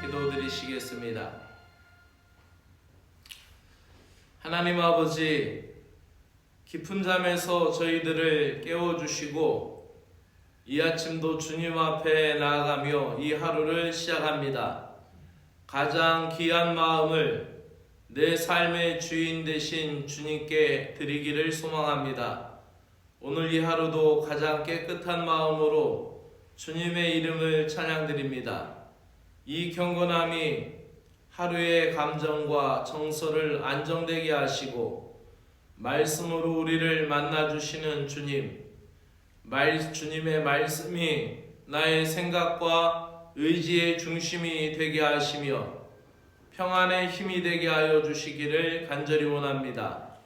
기도드리시겠습니다. 하나님 아버지, 깊은 잠에서 저희들을 깨워주시고 이 아침도 주님 앞에 나아가며 이 하루를 시작합니다. 가장 귀한 마음을 내 삶의 주인 되신 주님께 드리기를 소망합니다. 오늘 이 하루도 가장 깨끗한 마음으로 주님의 이름을 찬양드립니다. 이 경건함이 하루의 감정과 정서를 안정되게 하시고 말씀으로 우리를 만나주시는 주님, 주님의 말씀이 나의 생각과 의지의 중심이 되게 하시며 평안의 힘이 되게 하여 주시기를 간절히 원합니다.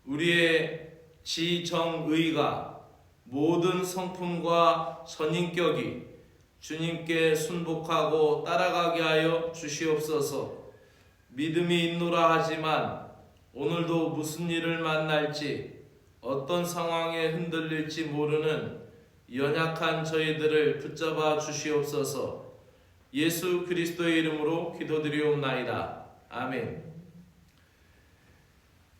우리의 지정의가 모든 성품과 선인격이 주님께 순복하고 따라가게 하여 주시옵소서. 믿음이 있노라 하지만 오늘도 무슨 일을 만날지 어떤 상황에 흔들릴지 모르는 연약한 저희들을 붙잡아 주시옵소서. 예수 그리스도의 이름으로 기도드리옵나이다. 아멘.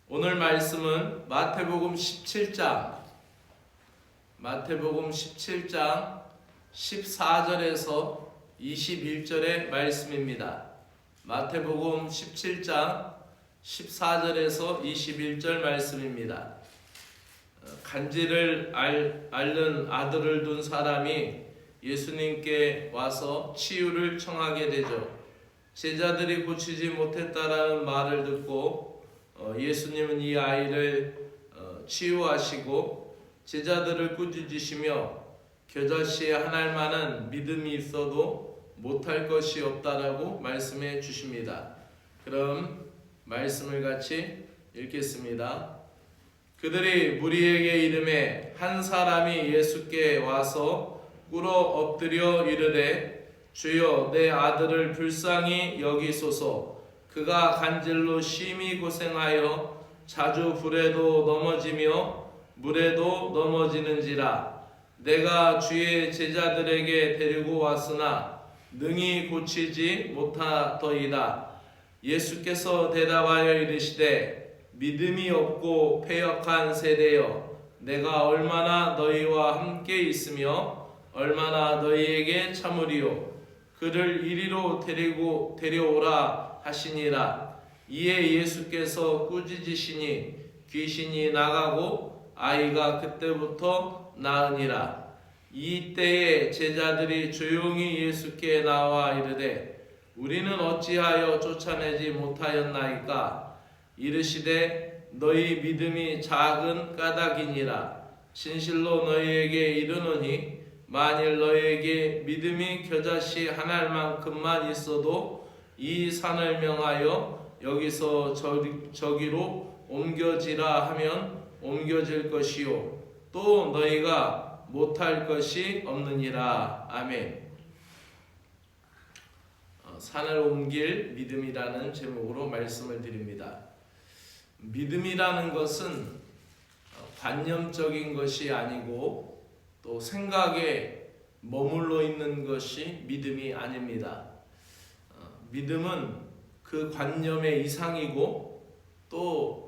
오늘 말씀은 마태복음 17장 14절에서 21절의 말씀입니다. 마태복음 17장 14절에서 21절 말씀입니다. 간질을 앓는 아들을 둔 사람이 예수님께 와서 치유를 청하게 되죠. 제자들이 고치지 못했다라는 말을 듣고 예수님은 이 아이를 치유하시고 제자들을 꾸짖으시며 겨자씨에 한 알만한 믿음이 있어도 못할 것이 없다라고 말씀해 주십니다. 그럼 말씀을 같이 읽겠습니다. 그들이 무리에게 이르매 한 사람이 예수께 와서 꿇어 엎드려 이르되 주여 내 아들을 불쌍히 여기소서. 그가 간질로 심히 고생하여 자주 불에도 넘어지며 물에도 넘어지는지라. 내가 주의 제자들에게 데리고 왔으나 능히 고치지 못하더이다. 예수께서 대답하여 이르시되 믿음이 없고 패역한 세대여, 내가 얼마나 너희와 함께 있으며 얼마나 너희에게 참으리요. 그를 이리로 데려오라 하시니라. 이에 예수께서 꾸짖으시니 귀신이 나가고 아이가 그때부터 나으니라. 이때에 제자들이 조용히 예수께 나와 이르되 우리는 어찌하여 쫓아내지 못하였나이까? 이르시되 너희 믿음이 작은 까닭이니라. 진실로 너희에게 이르노니 만일 너희에게 믿음이 겨자씨 한 알만큼만 있어도 이 산을 명하여 여기서 저기로 옮겨지라 하면 옮겨질 것이요 또 너희가 못할 것이 없느니라. 아멘. 산을 옮길 믿음이라는 제목으로 말씀을 드립니다. 믿음이라는 것은 관념적인 것이 아니고 또 생각에 머물러 있는 것이 믿음이 아닙니다. 믿음은 그 관념의 이상이고 또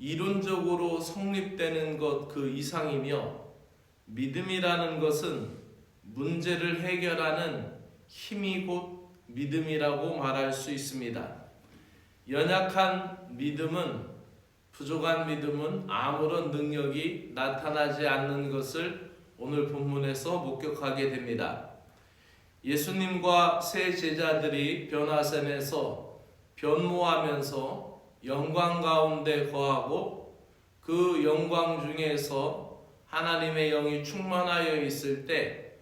이론적으로 성립되는 것 그 이상이며, 믿음이라는 것은 문제를 해결하는 힘이 곧 믿음이라고 말할 수 있습니다. 연약한 믿음은, 부족한 믿음은 아무런 능력이 나타나지 않는 것을 오늘 본문에서 목격하게 됩니다. 예수님과 세 제자들이 변화산에서 변모하면서 영광 가운데 거하고 그 영광 중에서 하나님의 영이 충만하여 있을 때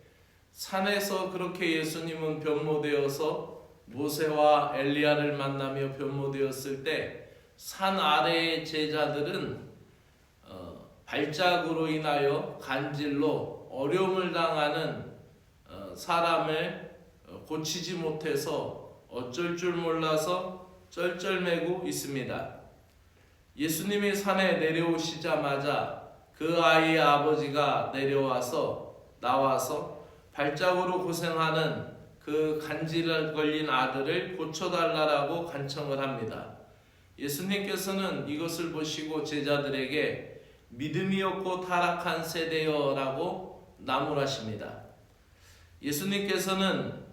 산에서 그렇게 예수님은 변모되어서 모세와 엘리야를 만나며 변모되었을 때 산 아래의 제자들은 발작으로 인하여 간질로 어려움을 당하는 사람을 고치지 못해서 어쩔 줄 몰라서 쩔쩔매고 있습니다. 예수님이 산에 내려오시자마자 그 아이의 아버지가 나와서 발작으로 고생하는 그 간질 걸린 아들을 고쳐달라고 간청을 합니다. 예수님께서는 이것을 보시고 제자들에게 믿음이 없고 타락한 세대여라고 나무라십니다. 예수님께서는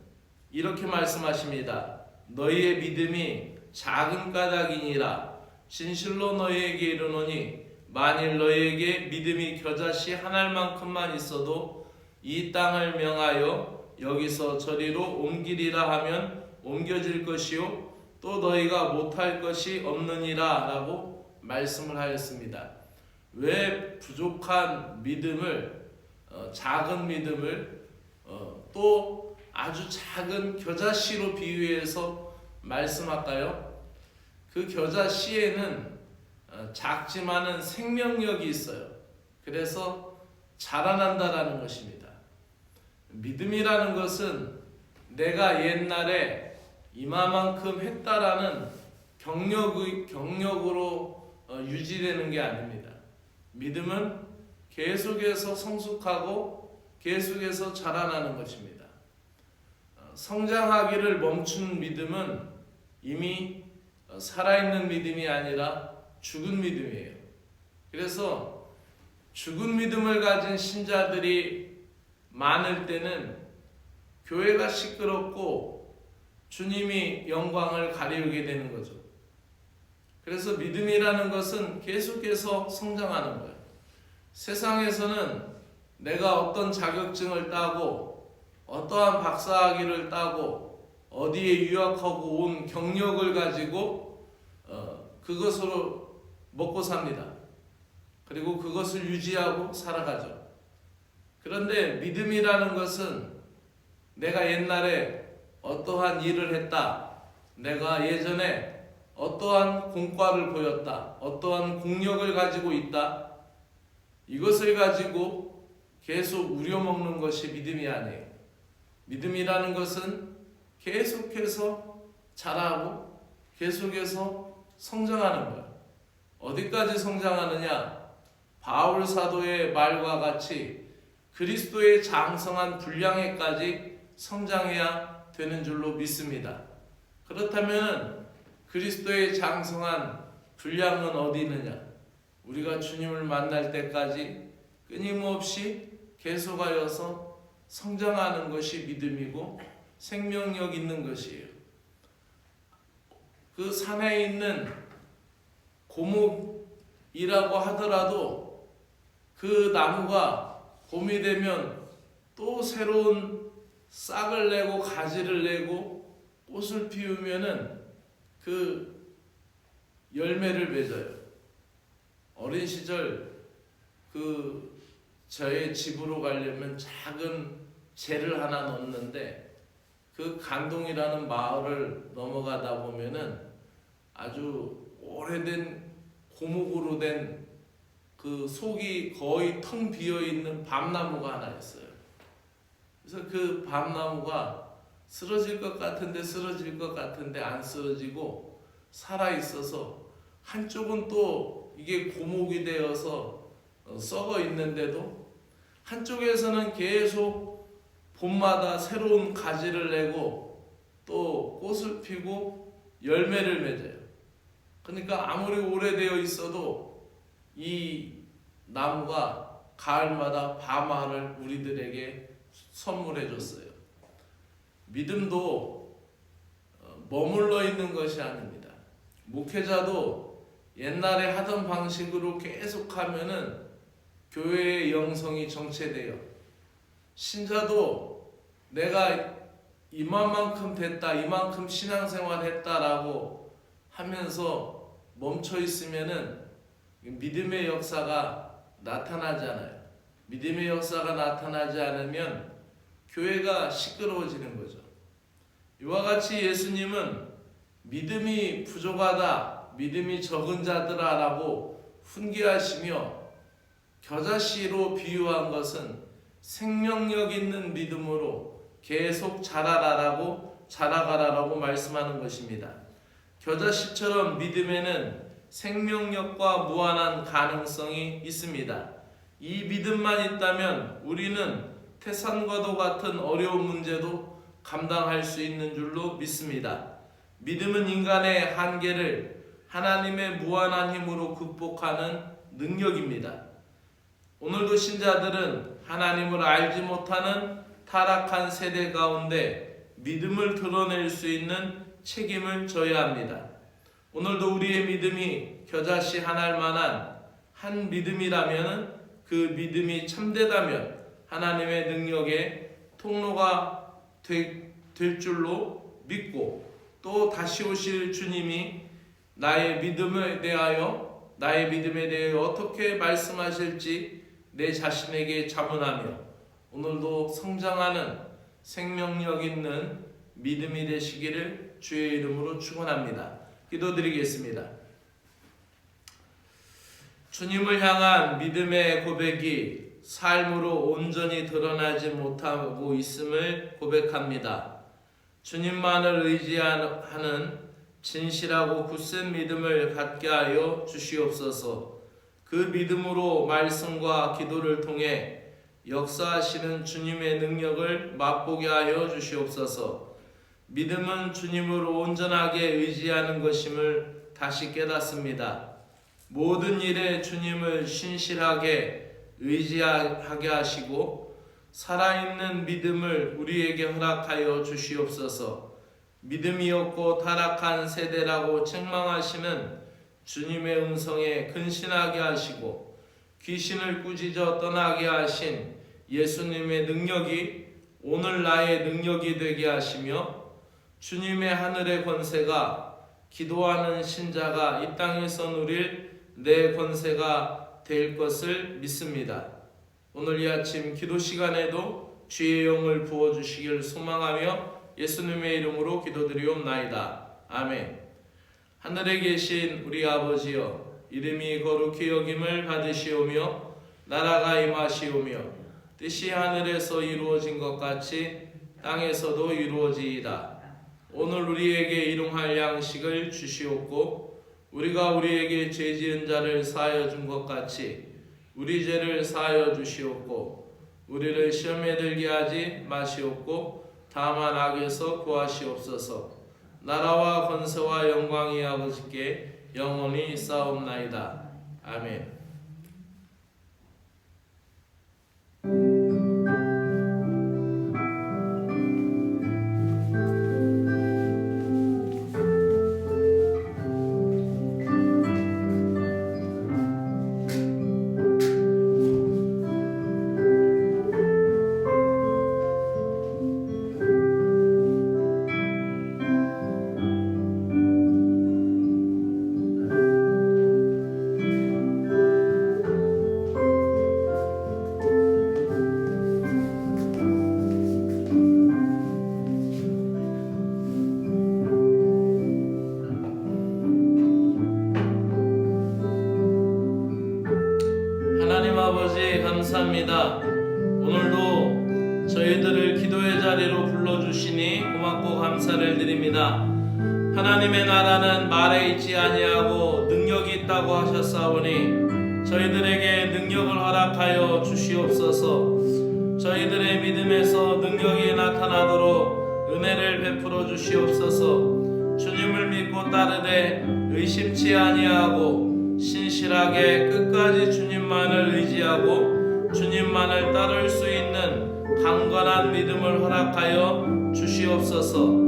이렇게 말씀하십니다. 너희의 믿음이 작은 까닭이니라. 진실로 너희에게 이르노니 만일 너희에게 믿음이 겨자씨 한 알만큼만 있어도 이 땅을 명하여 여기서 저리로 옮기리라 하면 옮겨질 것이요 또 너희가 못할 것이 없느니라 라고 말씀을 하였습니다. 왜 부족한 믿음을 작은 믿음을 또 아주 작은 겨자씨로 비유해서 말씀할까요? 그 겨자씨에는 작지만은 생명력이 있어요. 그래서 자라난다라는 것입니다. 믿음이라는 것은 내가 옛날에 이마만큼 했다라는 경력으로 유지되는 게 아닙니다. 믿음은 계속해서 성숙하고 계속해서 자라나는 것입니다. 성장하기를 멈춘 믿음은 이미 살아있는 믿음이 아니라 죽은 믿음이에요. 그래서 죽은 믿음을 가진 신자들이 많을 때는 교회가 시끄럽고 주님이 영광을 가리우게 되는 거죠. 그래서 믿음이라는 것은 계속해서 성장하는 거예요. 세상에서는 내가 어떤 자격증을 따고 어떠한 박사학위를 따고 어디에 유학하고 온 경력을 가지고 그것으로 먹고 삽니다. 그리고 그것을 유지하고 살아가죠. 그런데 믿음이라는 것은 내가 옛날에 어떠한 일을 했다. 내가 예전에 어떠한 공과를 보였다. 어떠한 공력을 가지고 있다. 이것을 가지고 계속 우려먹는 것이 믿음이 아니에요. 믿음이라는 것은 계속해서 자라고 계속해서 성장하는 거예요. 어디까지 성장하느냐? 바울 사도의 말과 같이 그리스도의 장성한 분량에까지 성장해야 되는 줄로 믿습니다. 그렇다면 그리스도의 장성한 분량은 어디 있느냐? 우리가 주님을 만날 때까지 끊임없이 계속하여서 성장하는 것이 믿음이고 생명력 있는 것이에요. 그 산에 있는 고목이라고 하더라도 그 나무가 봄이 되면 또 새로운 싹을 내고 가지를 내고 꽃을 피우면은 그 열매를 맺어요. 어린 시절 저의 집으로 가려면 작은 재를 하나 넣는데 그 간동이라는 마을을 넘어가다 보면은 아주 오래된 고목으로 된 그 속이 거의 텅 비어 있는 밤나무가 하나 있어요. 그래서 그 밤나무가 쓰러질 것 같은데 쓰러질 것 같은데 안 쓰러지고 살아 있어서 한쪽은 또 이게 고목이 되어서 썩어 있는데도 한쪽에서는 계속 봄마다 새로운 가지를 내고 또 꽃을 피고 열매를 맺어요. 그러니까 아무리 오래되어 있어도 이 나무가 가을마다 밤알을 우리들에게 선물해 줬어요. 믿음도 머물러 있는 것이 아닙니다. 목회자도 옛날에 하던 방식으로 계속하면은 교회의 영성이 정체돼요. 신자도 내가 이만큼 됐다, 이만큼 신앙생활 했다라고 하면서 멈춰 있으면은 믿음의 역사가 나타나지 않아요. 믿음의 역사가 나타나지 않으면 교회가 시끄러워지는 거죠. 이와 같이 예수님은 믿음이 부족하다, 믿음이 적은 자들아라고 훈계하시며 겨자씨로 비유한 것은 생명력 있는 믿음으로 계속 자라가라라고 말씀하는 것입니다. 겨자씨처럼 믿음에는 생명력과 무한한 가능성이 있습니다. 이 믿음만 있다면 우리는 태산과도 같은 어려운 문제도 감당할 수 있는 줄로 믿습니다. 믿음은 인간의 한계를 하나님의 무한한 힘으로 극복하는 능력입니다. 오늘도 신자들은 하나님을 알지 못하는 타락한 세대 가운데 믿음을 드러낼 수 있는 책임을 져야 합니다. 오늘도 우리의 믿음이 겨자씨 하나일 만한 한 믿음이라면 그 믿음이 참되다면 하나님의 능력의 통로가 될 줄로 믿고, 또 다시 오실 주님이 나의 믿음에 대하여 어떻게 말씀하실지 내 자신에게 자문하며 오늘도 성장하는 생명력 있는 믿음이 되시기를 주의 이름으로 축원합니다. 기도드리겠습니다. 주님을 향한 믿음의 고백이 삶으로 온전히 드러나지 못하고 있음을 고백합니다. 주님만을 의지하는 진실하고 굳센 믿음을 갖게 하여 주시옵소서. 그 믿음으로 말씀과 기도를 통해 역사하시는 주님의 능력을 맛보게 하여 주시옵소서. 믿음은 주님을 온전하게 의지하는 것임을 다시 깨닫습니다. 모든 일에 주님을 신실하게 의지하게 하시고 살아있는 믿음을 우리에게 허락하여 주시옵소서. 믿음이 없고 타락한 세대라고 책망하시는 주님의 음성에 근신하게 하시고 귀신을 꾸짖어 떠나게 하신 예수님의 능력이 오늘 나의 능력이 되게 하시며 주님의 하늘의 권세가 기도하는 신자가 이 땅에서 누릴 내 권세가 될 것을 믿습니다. 오늘 이 아침 기도 시간에도 주의 영을 부어주시길 소망하며 예수님의 이름으로 기도드리옵나이다. 아멘. 하늘에 계신 우리 아버지여, 이름이 거룩히 여김을 받으시오며 나라가 임하시오며 뜻이 하늘에서 이루어진 것 같이 땅에서도 이루어지이다. 오늘 우리에게 일용할 양식을 주시옵고 우리가 우리에게 죄 지은 자를 사하여 준 것 같이 우리 죄를 사하여 주시옵고 우리를 시험에 들게 하지 마시옵고 다만 악에서 구하시옵소서. 나라와 권세와 영광이 아버지께 영원히 있사옵나이다. 아멘. 하나님 아버지 감사합니다. 오늘도 저희들을 기도의 자리로 불러주시니 고맙고 감사를 드립니다. 하나님의 나라는 말에 있지 아니하고 능력이 있다고 하셨사오니 저희들에게 능력을 허락하여 주시옵소서. 저희들의 믿음에서 능력이 나타나도록 은혜를 베풀어 주시옵소서. 주님을 믿고 따르되 의심치 아니하고 신실하게 끝까지 주님만을 의지하고 주님만을 따를 수 있는 강건한 믿음을 허락하여 주시옵소서.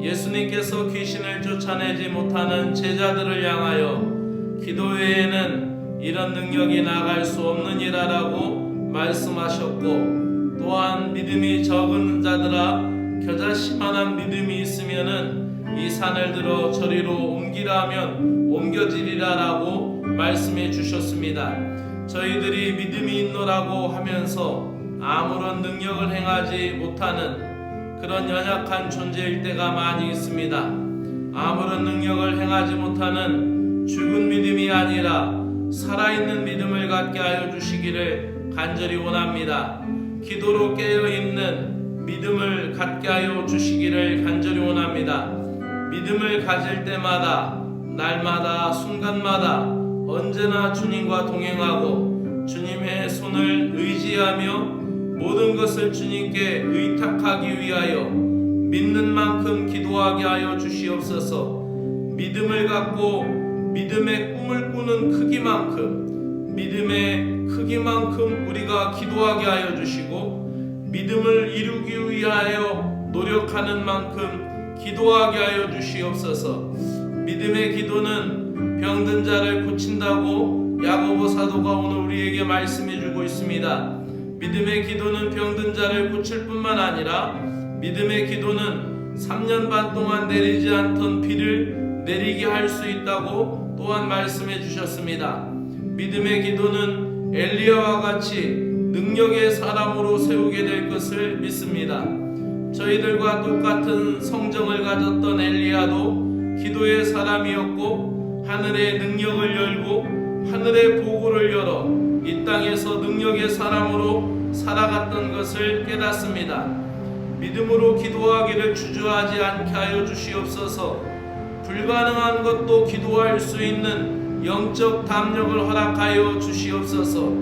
예수님께서 귀신을 쫓아내지 못하는 제자들을 향하여 기도 외에는 이런 능력이 나갈 수 없는 이라라고 말씀하셨고, 또한 믿음이 적은 자들아 겨자씨만한 믿음이 있으면은 이 산을 들어 저리로 옮기라 하면 옮겨지리라 라고 말씀해 주셨습니다. 저희들이 믿음이 있노라고 하면서 아무런 능력을 행하지 못하는 그런 연약한 존재일 때가 많이 있습니다. 아무런 능력을 행하지 못하는 죽은 믿음이 아니라 살아있는 믿음을 갖게 하여 주시기를 간절히 원합니다. 기도로 깨어있는 믿음을 갖게 하여 주시기를 간절히 원합니다. 믿음을 가질 때마다 날마다 순간마다 언제나 주님과 동행하고 주님의 손을 의지하며 모든 것을 주님께 의탁하기 위하여 믿는 만큼 기도하게 하여 주시옵소서. 믿음을 갖고 믿음의 꿈을 꾸는 믿음의 크기만큼 우리가 기도하게 하여 주시고, 믿음을 이루기 위하여 노력하는 만큼 기도하게 하여 주시옵소서. 믿음의 기도는 병든 자를 고친다고 야고보 사도가 오늘 우리에게 말씀해 주고 있습니다. 믿음의 기도는 병든 자를 고칠 뿐만 아니라 믿음의 기도는 3년 반 동안 내리지 않던 비를 내리게 할 수 있다고 또한 말씀해 주셨습니다. 믿음의 기도는 엘리야와 같이 능력의 사람으로 세우게 될 것을 믿습니다. 저희들과 똑같은 성정을 가졌던 엘리야도 기도의 사람이었고, 하늘의 능력을 열고 하늘의 보고를 열어 이 땅에서 능력의 사람으로 살아갔던 것을 깨닫습니다. 믿음으로 기도하기를 주저하지 않게 하여 주시옵소서. 불가능한 것도 기도할 수 있는 영적 담력을 허락하여 주시옵소서.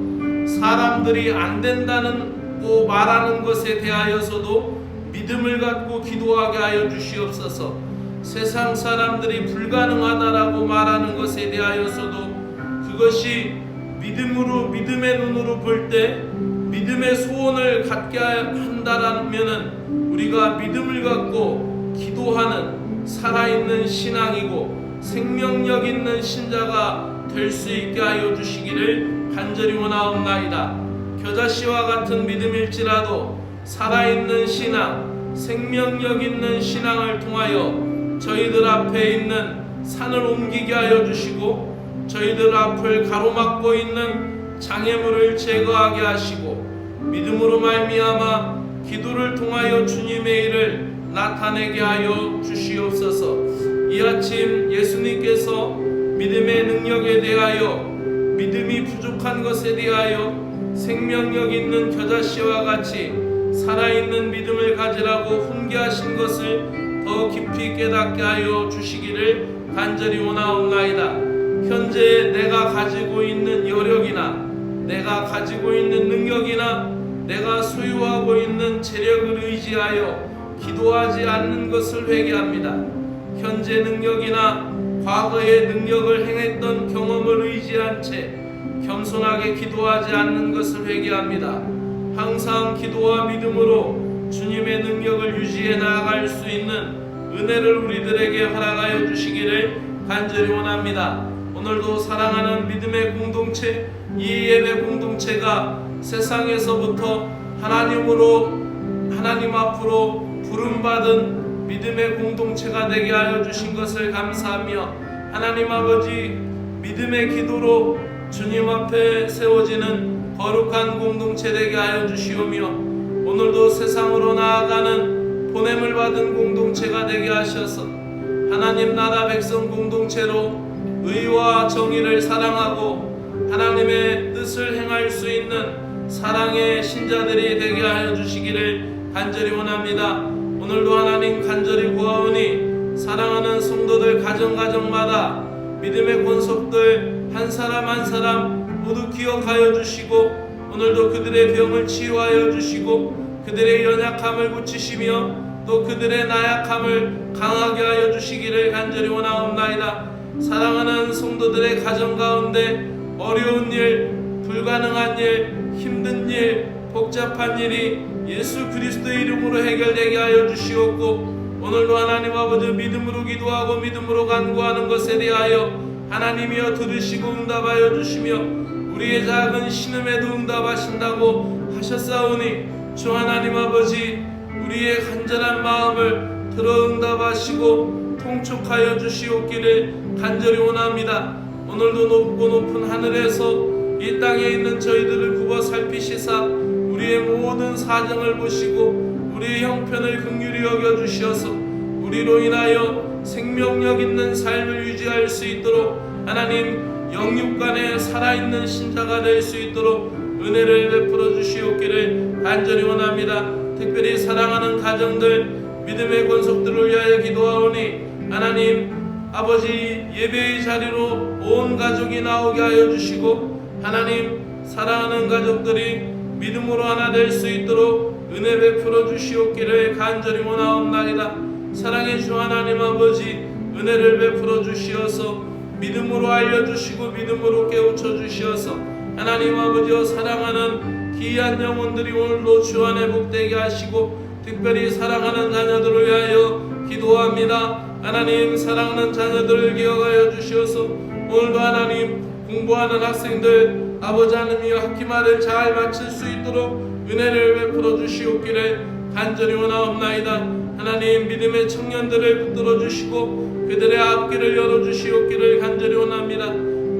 사람들이 안 된다고 말하는 것에 대하여서도 믿음을 갖고 기도하게 하여 주시옵소서. 세상 사람들이 불가능하다라고 말하는 것에 대하여서도 그것이 믿음의 눈으로 볼 때 믿음의 소원을 갖게 한다라면은 우리가 믿음을 갖고 기도하는 살아있는 신앙이고 생명력 있는 신자가 될 수 있게 하여 주시기를 간절히 원하옵나이다. 겨자씨와 같은 믿음일지라도 살아있는 신앙, 생명력 있는 신앙을 통하여 저희들 앞에 있는 산을 옮기게 하여 주시고, 저희들 앞을 가로막고 있는 장애물을 제거하게 하시고, 믿음으로 말미암아 기도를 통하여 주님의 일을 나타내게 하여 주시옵소서. 이 아침 예수님께서 믿음의 능력에 대하여, 믿음이 부족한 것에 대하여 생명력 있는 겨자씨와 같이 살아있는 믿음을 가지라고 훈계하신 것을 더 깊이 깨닫게 하여 주시기를 간절히 원하옵나이다. 현재 내가 가지고 있는 여력이나 내가 가지고 있는 능력이나 내가 소유하고 있는 재력을 의지하여 기도하지 않는 것을 회개합니다. 현재 능력이나 과거의 능력을 행했던 경험을 의지한 채 겸손하게 기도하지 않는 것을 회개합니다. 항상 기도와 믿음으로 주님의 능력을 유지해 나아갈 수 있는 은혜를 우리들에게 허락하여 주시기를 간절히 원합니다. 오늘도 사랑하는 믿음의 공동체, 이 예배 공동체가 세상에서부터 하나님 앞으로 부름받은 믿음의 공동체가 되게 하여 주신 것을 감사하며, 하나님 아버지 믿음의 기도로 주님 앞에 세워지는 거룩한 공동체 되게 하여 주시오며, 오늘도 세상으로 나아가는 보냄을 받은 공동체가 되게 하셔서 하나님 나라 백성 공동체로 의와 정의를 사랑하고 하나님의 뜻을 행할 수 있는 사랑의 신자들이 되게 하여 주시기를 간절히 원합니다. 오늘도 하나님 간절히 구하오니 사랑하는 성도들 가정마다 믿음의 권속들 한 사람 한 사람 모두 기억하여 주시고, 오늘도 그들의 병을 치유하여 주시고 그들의 연약함을 고치시며 또 그들의 나약함을 강하게 하여 주시기를 간절히 원하옵나이다. 사랑하는 성도들의 가정 가운데 어려운 일, 불가능한 일, 힘든 일, 복잡한 일이 예수 그리스도의 이름으로 해결되게 하여 주시옵고, 오늘도 하나님 아버지 믿음으로 기도하고 믿음으로 간구하는 것에 대하여 하나님이여 들으시고 응답하여 주시며 우리의 작은 신음에도 응답하신다고 하셨사오니, 주 하나님 아버지 우리의 간절한 마음을 들어 응답하시고 통촉하여 주시옵기를 간절히 원합니다. 오늘도 높고 높은 하늘에서 이 땅에 있는 저희들을 굽어 살피시사 우리의 모든 사정을 보시고 우리의 형편을 긍휼히 여겨 주시어서 우리로 인하여 생명력 있는 삶을 유지할 수 있도록 하나님 영육간에 살아있는 신자가 될 수 있도록 은혜를 베풀어 주시옵기를 간절히 원합니다. 특별히 사랑하는 가정들 믿음의 권속들을 위하여 기도하오니 하나님 아버지 예배의 자리로 온 가족이 나오게 하여 주시고, 하나님 사랑하는 가족들이 믿음으로 하나 될 수 있도록 은혜 베풀어 주시옵기를 간절히 원하옵나이다. 사랑의 주 하나님 아버지, 은혜를 베풀어 주시어서 믿음으로 알려주시고 믿음으로 깨우쳐 주시어서 하나님 아버지여 사랑하는 귀한 영혼들이 오늘도 주 안에 복되게 하시고 특별히 사랑하는 자녀들을 위하여 기도합니다. 하나님, 사랑하는 자녀들을 기억하여 주시어서 오늘도 하나님 공부하는 학생들 아버지 하나님이여 학기말을 잘 마칠 수 있도록 은혜를 베풀어 주시옵기를 간절히 원하옵나이다. 하나님, 믿음의 청년들을 붙들어 주시고 그들의 앞길을 열어 주시옵기를 간절히 원합니다.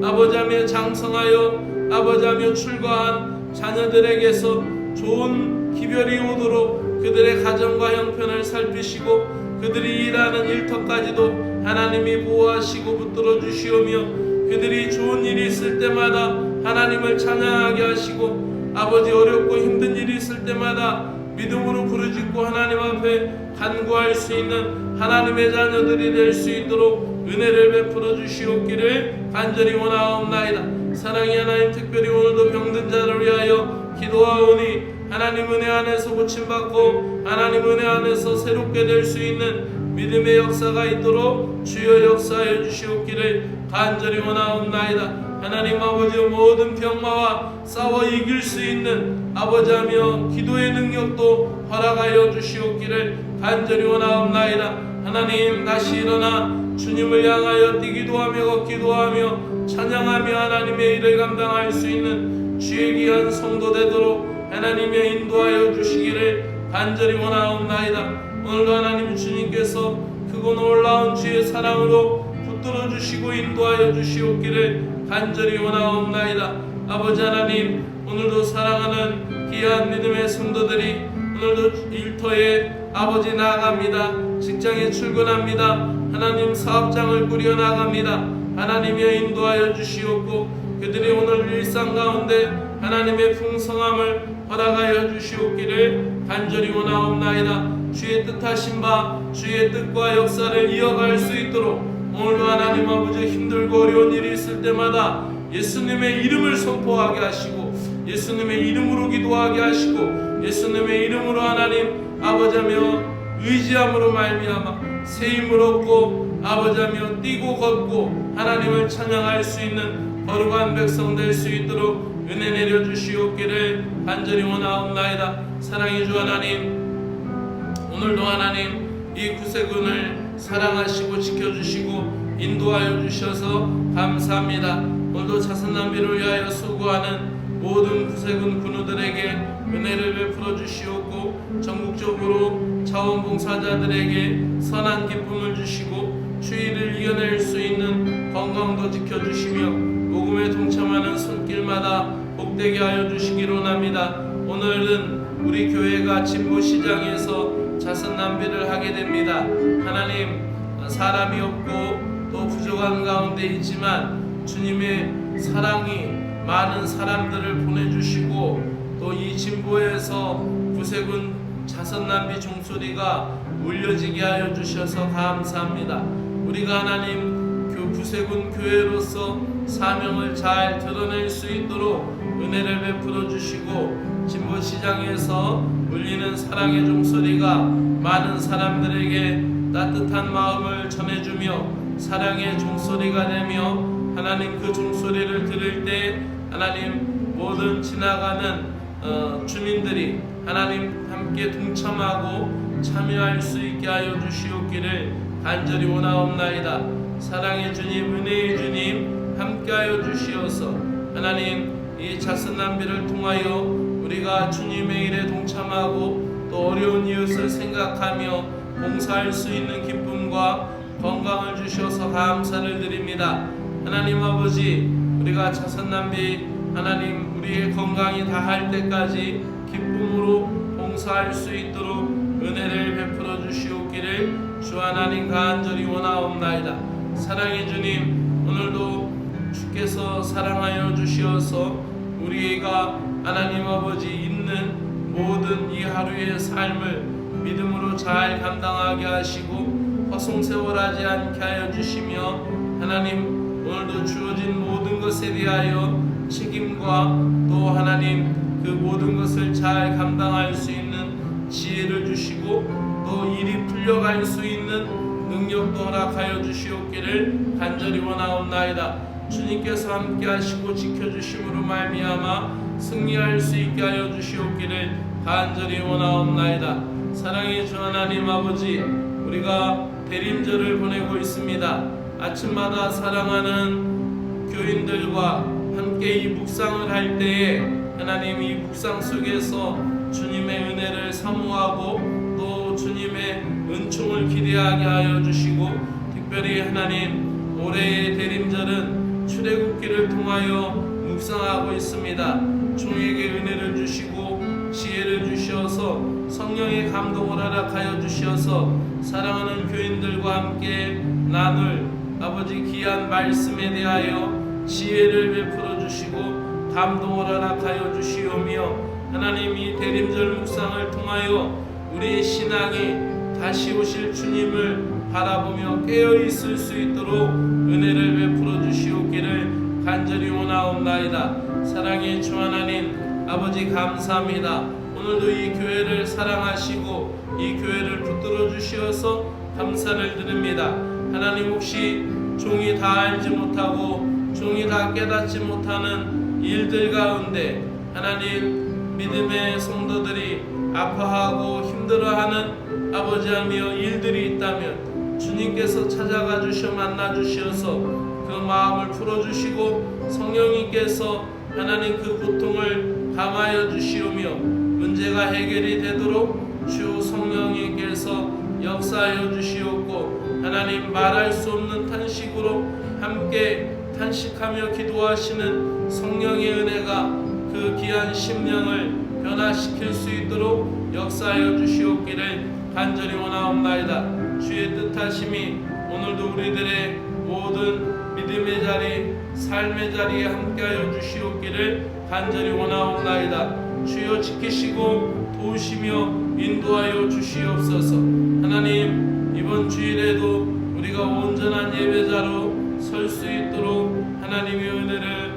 아버지하며 장성하여 아버지하며 출가한 자녀들에게서 좋은 기별이 오도록 그들의 가정과 형편을 살피시고 그들이 일하는 일터까지도 하나님이 보호하시고 붙들어 주시오며 그들이 좋은 일이 있을 때마다 하나님을 찬양하게 하시고 아버지 어렵고 힘든 일이 있을 때마다 믿음으로 부르짖고 하나님 앞에 간구할 수 있는 하나님의 자녀들이 될 수 있도록 은혜를 베풀어 주시옵기를 간절히 원하옵나이다. 사랑의 하나님, 특별히 오늘도 병든 자를 위하여 기도하오니 하나님 은혜 안에서 고침받고 하나님 은혜 안에서 새롭게 될 수 있는 믿음의 역사가 있도록 주여 역사해 주시옵기를 간절히 원하옵나이다. 하나님 아버지, 모든 병마와 싸워 이길 수 있는 아버지하며 기도의 능력도 허락하여 주시옵기를 간절히 원하옵나이다. 하나님, 다시 일어나 주님을 향하여 뛰기도 하며 걷기도 하며 찬양하며 하나님의 일을 감당할 수 있는 주의 귀한 성도 되도록 하나님의 인도하여 주시기를 간절히 원하옵나이다. 오늘도 하나님 주님께서 크고 놀라운 주의 사랑으로 붙들어 주시고 인도하여 주시옵기를 간절히 원하옵나이다. 아버지 하나님, 오늘도 사랑하는 귀한 믿음의 성도들이 오늘도 일터에 아버지 나아갑니다. 직장에 출근합니다. 하나님 사업장을 꾸려 나갑니다. 하나님의 인도하여 주시옵고 그들이 오늘 일상 가운데 하나님의 풍성함을 허락하여 주시옵기를 간절히 원하옵나이다. 주의 뜻하신 바 주의 뜻과 역사를 이어갈 수 있도록 오늘도 하나님 아버지 힘들고 어려운 일이 있을 때마다 예수님의 이름을 선포하게 하시고 예수님의 이름으로 기도하게 하시고 예수님의 이름으로 하나님 아버지하며 의지함으로 말미암아 새 힘을 얻고 아버지하며 뛰고 걷고 하나님을 찬양할 수 있는 거룩한 백성 될 수 있도록 은혜 내려 주시옵기를 간절히 원하옵나이다. 사랑의 주 하나님, 오늘도 하나님 이 구세군을 사랑하시고 지켜주시고 인도하여 주셔서 감사합니다. 오늘도 자선난비를 위하여 수고하는 모든 구세군 군우들에게 은혜를 베풀어 주시옵고 전국적으로 자원봉사자들에게 선한 기쁨을 주시고 추위를 이겨낼 수 있는 건강도 지켜주시며 복음에 동참하는 손길마다 복되게 하여 주시기로 합니다. 오늘은 우리 교회가 진보시장에서 자선난비를 하게 됩니다. 하나님, 사람이 없고 또 부족한 가운데 있지만 주님의 사랑이 많은 사람들을 보내주시고 또 이 진보에서 구세군 자선난비 종소리가 울려지게 하여 주셔서 감사합니다. 우리가 하나님 구세군 교회로서 사명을 잘 드러낼 수 있도록 은혜를 베풀어 주시고 진보시장에서 울리는 사랑의 종소리가 많은 사람들에게 따뜻한 마음을 전해주며 사랑의 종소리가 되며 하나님 그 종소리를 들을 때 하나님 모든 지나가는 주민들이 하나님 함께 동참하고 참여할 수 있게 하여 주시옵기를 간절히 원하옵나이다. 사랑의 주님, 은혜의 주님 함께하여 주시어서 하나님 이 자선난비를 통하여 우리가 주님의 일에 동참하고 또 어려운 이웃을 생각하며 봉사할 수 있는 기쁨과 건강을 주셔서 감사를 드립니다. 하나님 아버지, 우리가 자선난비 하나님 우리의 건강이 다할 때까지 기쁨으로 봉사할 수 있도록 은혜를 베풀어 주시옵기를 주 하나님 간절히 원하옵나이다. 사랑의 주님, 오늘도 주께서 사랑하여 주시어서 우리가 하나님 아버지 있는 모든 이 하루의 삶을 믿음으로 잘 감당하게 하시고 허송세월하지 않게 하여 주시며 하나님 오늘도 주어진 모든 것에 대하여 책임과 또 하나님 그 모든 것을 잘 감당할 수 있는 지혜를 주시고 또 일이 풀려갈 수 있는 능력도 허락하여 주시옵기를 간절히 원하옵나이다. 주님께서 함께 하시고 지켜주심으로 말미암아 승리할 수 있게 하여 주시옵기를 간절히 원하옵나이다. 사랑의 주 하나님 아버지, 우리가 대림절을 보내고 있습니다. 아침마다 사랑하는 교인들과 함께 이 묵상을 할 때에 하나님 이 묵상 속에서 주님의 은혜를 사모하고 또 주님의 은총을 기대하게 하여 주시고, 특별히 하나님 올해의 대림절은 출애굽기를 통하여 묵상하고 있습니다. 종에게 은혜를 주시고 지혜를 주셔서 성령의 감동을 허락하여 주셔서 사랑하는 교인들과 함께 나눌 아버지 귀한 말씀에 대하여 지혜를 베풀어 주시고 감동을 허락하여 주시오며, 하나님 이 대림절 묵상을 통하여 우리의 신앙이 다시 오실 주님을 바라보며 깨어 있을 수 있도록 은혜를 베풀어 주시옵기를 간절히 원하옵나이다. 사랑의 주 하나님 아버지, 감사합니다. 오늘도 이 교회를 사랑하시고 이 교회를 붙들어 주시어서 감사를 드립니다. 하나님, 혹시 종이 다 알지 못하고 종이 다 깨닫지 못하는 일들 가운데 하나님 믿음의 성도들이 아파하고 힘들어하는 아버지하며 일들이 있다면 주님께서 찾아가 주셔 만나 주시어서 그 마음을 풀어주시고 성령님께서 하나님 그 고통을 감하여 주시오며 문제가 해결이 되도록 주 성령님께서 역사하여 주시옵고, 하나님 말할 수 없는 탄식으로 함께 탄식하며 기도하시는 성령의 은혜가 그 귀한 심령을 변화시킬 수 있도록 역사하여 주시옵기를 간절히 원하옵나이다. 주의 뜻하심이 오늘도 우리들의 모든 믿음의 자리, 삶의 자리에 함께하여 주시옵기를 간절히 원하옵나이다. 주여 지키시고 도우시며 인도하여 주시옵소서. 하나님, 이번 주일에도 우리가 온전한 예배자로 설 수 있도록 하나님의 은혜를